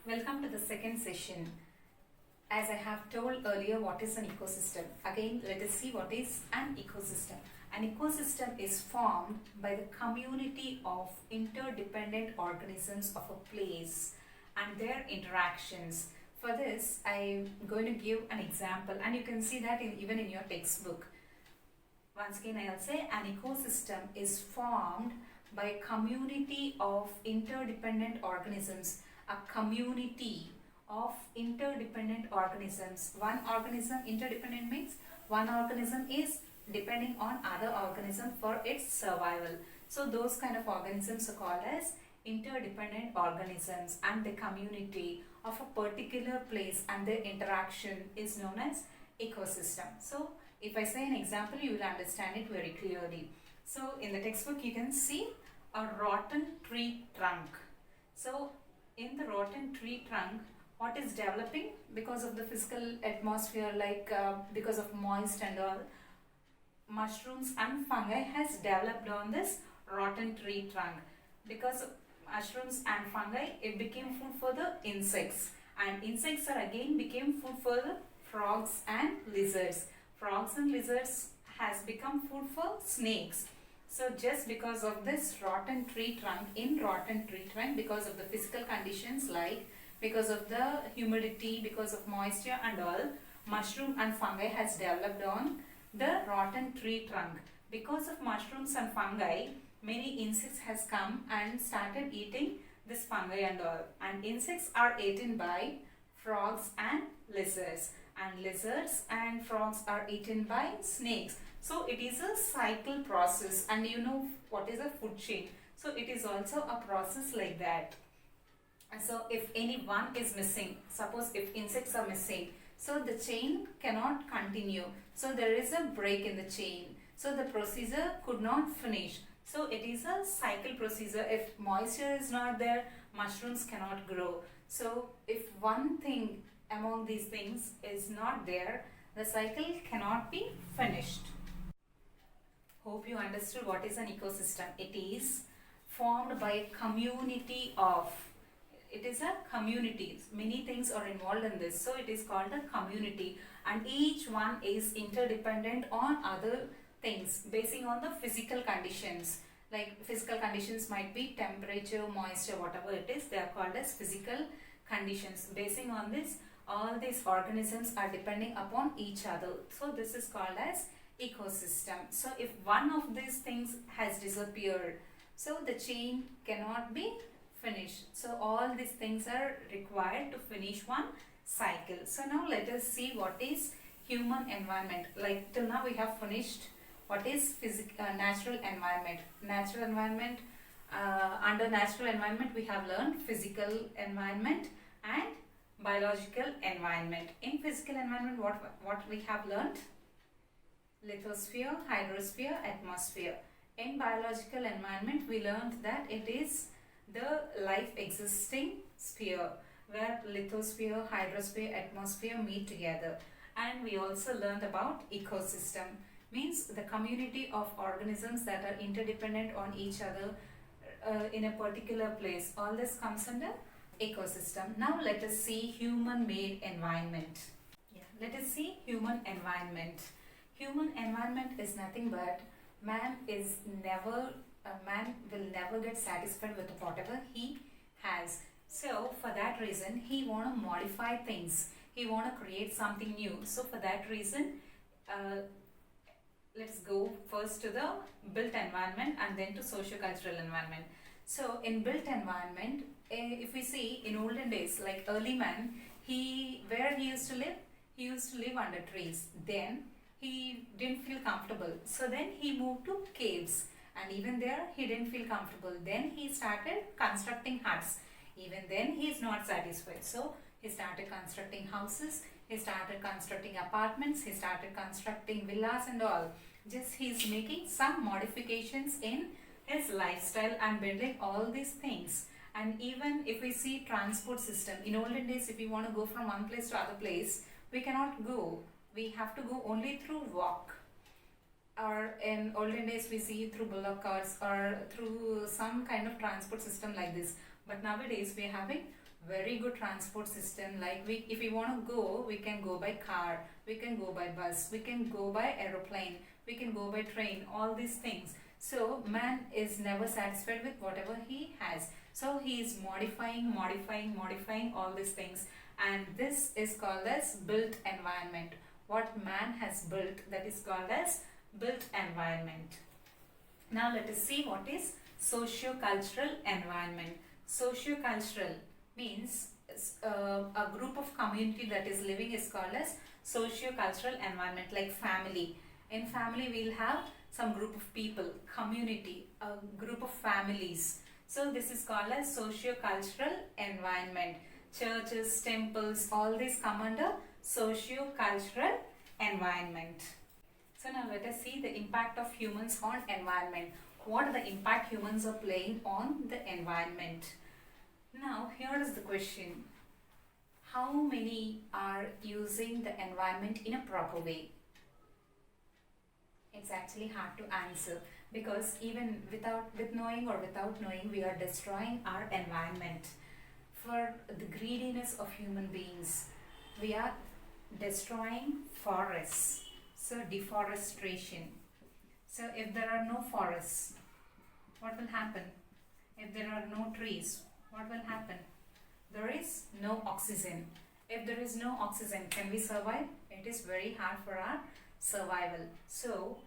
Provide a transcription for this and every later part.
Welcome to the second session. As I have told earlier, what is an ecosystem? Again, let us see what is an ecosystem. An ecosystem is formed by the community of interdependent organisms of a place and their interactions. For this, I'm going to give an example, and you can see that even in your textbook. Once again, I'll say an ecosystem is formed by a community of interdependent organisms. A community of interdependent organisms. One organism, interdependent means one organism is depending on other organism for its survival. So those kind of organisms are called as interdependent organisms, and the community of a particular place and their interaction is known as ecosystem. So if I say an example, you will understand it very clearly. So in the textbook you can see a rotten tree trunk. So in the rotten tree trunk, what is developing because of the physical atmosphere, like because of moist and all, mushrooms and fungi has developed on this rotten tree trunk. Because of mushrooms and fungi, it became food for the insects, and insects are again became food for the frogs and lizards. Frogs and lizards has become food for snakes. So just because of this rotten tree trunk, because of the physical conditions, like because of the humidity, because of moisture and all, mushroom and fungi has developed on the rotten tree trunk. Because of mushrooms and fungi, many insects has come and started eating this fungi and all. And insects are eaten by frogs and lizards. And lizards and frogs are eaten by snakes. So it is a cycle process, and you know what is a food chain. So it is also a process like that. And so if any one is missing, suppose if insects are missing, so the chain cannot continue. So there is a break in the chain. So the procedure could not finish. So it is a cycle procedure. If moisture is not there, mushrooms cannot grow. So if one thing among these things is not there, the cycle cannot be finished. Hope you understood what is an ecosystem. It is formed by a community of, it is a community. Many things are involved in this. So it is called a community, and each one is interdependent on other things basing on the physical conditions. Like physical conditions might be temperature, moisture, whatever it is, they are called as physical conditions. Basing on this, all these organisms are depending upon each other. So this is called as ecosystem. So if one of these things has disappeared, so the chain cannot be finished. So all these things are required to finish one cycle. So now let us see what is human environment. Like till now we have finished what is natural environment. Natural environment, under natural environment we have learned physical environment and biological environment. In physical environment, what we have learned? Lithosphere, hydrosphere, atmosphere. In biological environment, we learned that it is the life existing sphere where lithosphere, hydrosphere, atmosphere meet together. And we also learned about ecosystem, means the community of organisms that are interdependent on each other in a particular place. All this comes under ecosystem. Now let us see human-made environment. Let us see human environment. Human environment is nothing but man will never get satisfied with whatever he has. So for that reason, he want to modify things. He want to create something new. So for that reason, let's go first to the built environment and then to socio-cultural environment. So in built environment, if we see in olden days, like early man, where he used to live under trees. Then he didn't feel comfortable, so then he moved to caves, and even there he didn't feel comfortable. Then he started constructing huts. Even then he is not satisfied, so he started constructing houses, he started constructing apartments, he started constructing villas and all. Just he is making some modifications in his lifestyle and building all these things. And even if we see transport system, in olden days if we want to go from one place to other place, we cannot go. We have to go only through walk. Or in olden days we see through Beulah cars or through some kind of transport system like this. But nowadays we are having very good transport system. Like if we want to go, we can go by car, we can go by bus, we can go by aeroplane, we can go by train, all these things. So man is never satisfied with whatever he has. So he is modifying all these things, and this is called as built environment. What man has built, that is called as built environment. Now let us see what is socio-cultural environment. Socio-cultural means a group of community that is living is called as socio-cultural environment, like family. In family we'll have some group of people, community, a group of families. So this is called as socio-cultural environment. Churches, temples, all these come under socio-cultural environment. So now let us see the impact of humans on environment. What are the impact humans are playing on the environment? Now here is the question. How many are using the environment in a proper way? It's actually hard to answer, because even with knowing or without knowing, we are destroying our environment. For the greediness of human beings, we are destroying forests. So deforestation. So if there are no forests, what will happen? If there are no trees, what will happen? There is no oxygen. If there is no oxygen, can we survive? It is very hard for our survival. So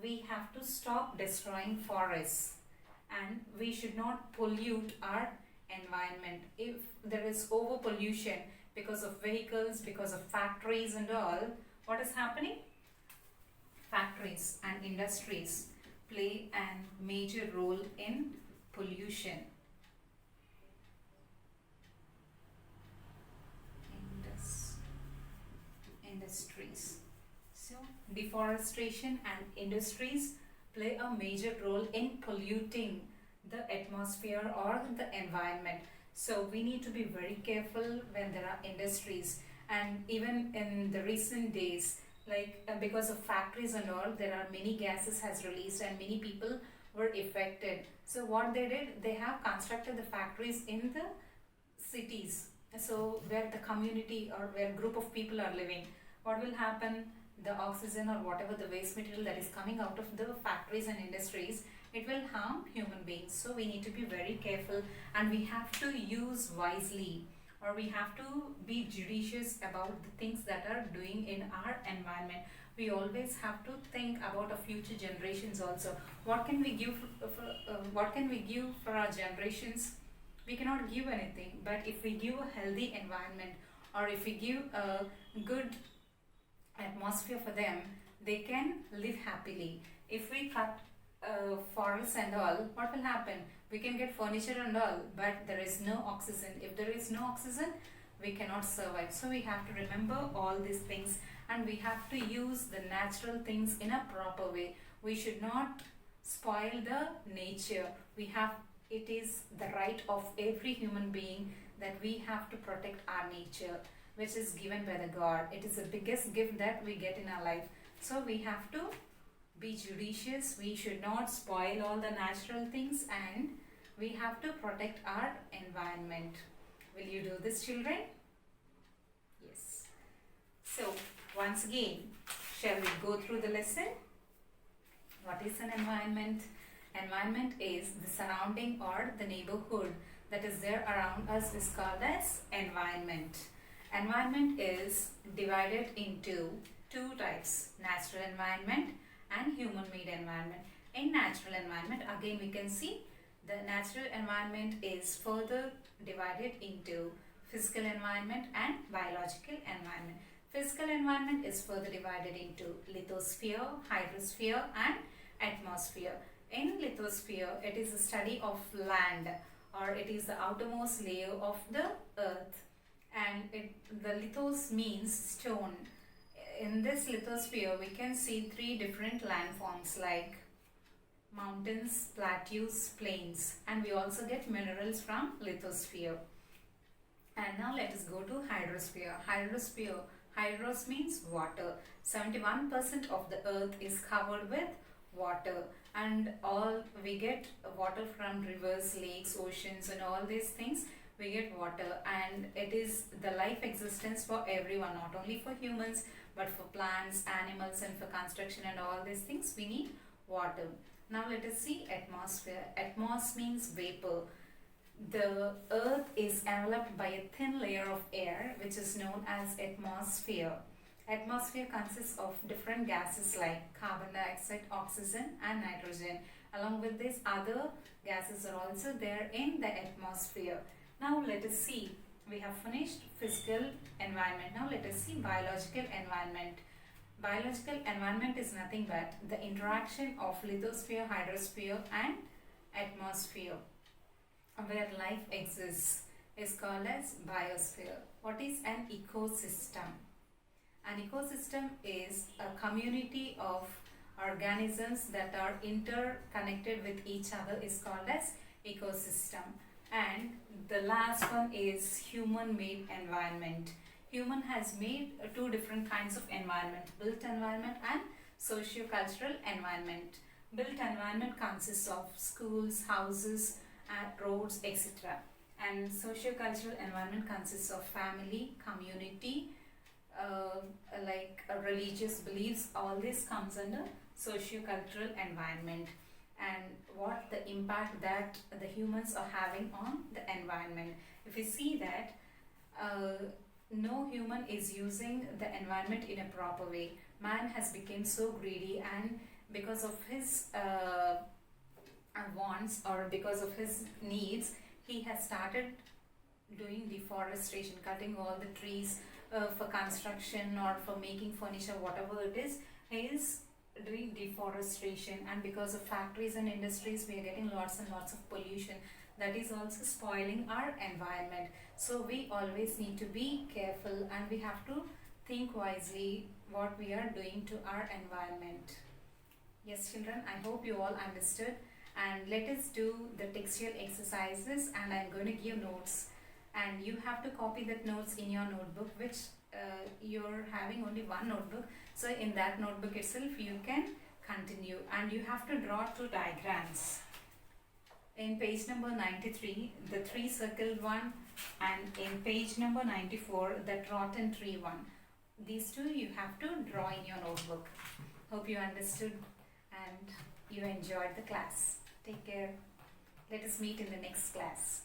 we have to stop destroying forests, and we should not pollute our environment. If there is over pollution because of vehicles, because of factories and all, what is happening? Factories and industries play a major role in pollution. Industries. So deforestation and industries play a major role in polluting the atmosphere or the environment. So we need to be very careful when there are industries, and even in the recent days, like because of factories and all, there are many gases has released and many people were affected. So what they did, they have constructed the factories in the cities, so where the community or where group of people are living. What will happen? The oxygen or whatever the waste material that is coming out of the factories and industries, it will harm human beings. So we need to be very careful, and we have to use wisely, or we have to be judicious about the things that are doing in our environment. We always have to think about our future generations also. What can we give for our generations? We cannot give anything, but if we give a healthy environment, or if we give a good atmosphere for them, they can live happily. If we cut forests and all, what will happen? We can get furniture and all, but there is no oxygen. If there is no oxygen, we cannot survive. So we have to remember all these things, and we have to use the natural things in a proper way. We should not spoil the nature. It is the right of every human being that we have to protect our nature, which is given by the God. It is the biggest gift that we get in our life. So we have to be judicious. We should not spoil all the natural things, and we have to protect our environment. Will you do this, children? Yes. So once again, shall we go through the lesson? What is an environment? Environment is the surrounding or the neighborhood that is there around us is called as environment. Environment is divided into two types: natural environment and human-made environment. In natural environment, again we can see the natural environment is further divided into physical environment and biological environment. Physical environment is further divided into lithosphere, hydrosphere and atmosphere. In lithosphere, it is the study of land, or it is the outermost layer of the earth, and the lithos means stone. In this lithosphere, we can see three different landforms like mountains, plateaus, plains, and we also get minerals from lithosphere. And now let us go to hydrosphere. Hydros means water. 71% of the earth is covered with water, and all we get water from rivers, lakes, oceans and all these things. we get water, and it is the life existence for everyone, not only for humans but for plants, animals, and for construction and all these things we need water. Now let us see atmosphere. Atmos means vapor. The earth is enveloped by a thin layer of air which is known as atmosphere. Atmosphere consists of different gases like carbon dioxide, oxygen and nitrogen. Along with this, other gases are also there in the atmosphere. Now let us see, we have finished physical environment. Now let us see biological environment. Biological environment is nothing but the interaction of lithosphere, hydrosphere and atmosphere where life exists is called as biosphere. What is an ecosystem? An ecosystem is a community of organisms that are interconnected with each other is called as ecosystem. And the last one is human-made environment. Human has made two different kinds of environment, built environment and socio-cultural environment. Built environment consists of schools, houses, roads, etc. And socio-cultural environment consists of family, community, like religious beliefs. All this comes under socio-cultural environment, and what the impact that the humans are having on the environment. If you see that no human is using the environment in a proper way. Man has become so greedy, and because of his wants or because of his needs, he has started doing deforestation, cutting all the trees for construction or for making furniture, whatever it is, he is doing deforestation. And because of factories and industries, we are getting lots and lots of pollution that is also spoiling our environment. So we always need to be careful, and we have to think wisely what we are doing to our environment. Yes children, I hope you all understood, and let us do the textual exercises, and I'm going to give notes, and you have to copy that notes in your notebook, which you're having only one notebook. So in that notebook itself you can continue, and you have to draw two diagrams. In page number 93, the three circled one, and in page number 94, the rotten tree one. These two you have to draw in your notebook. Hope you understood and you enjoyed the class. Take care. Let us meet in the next class.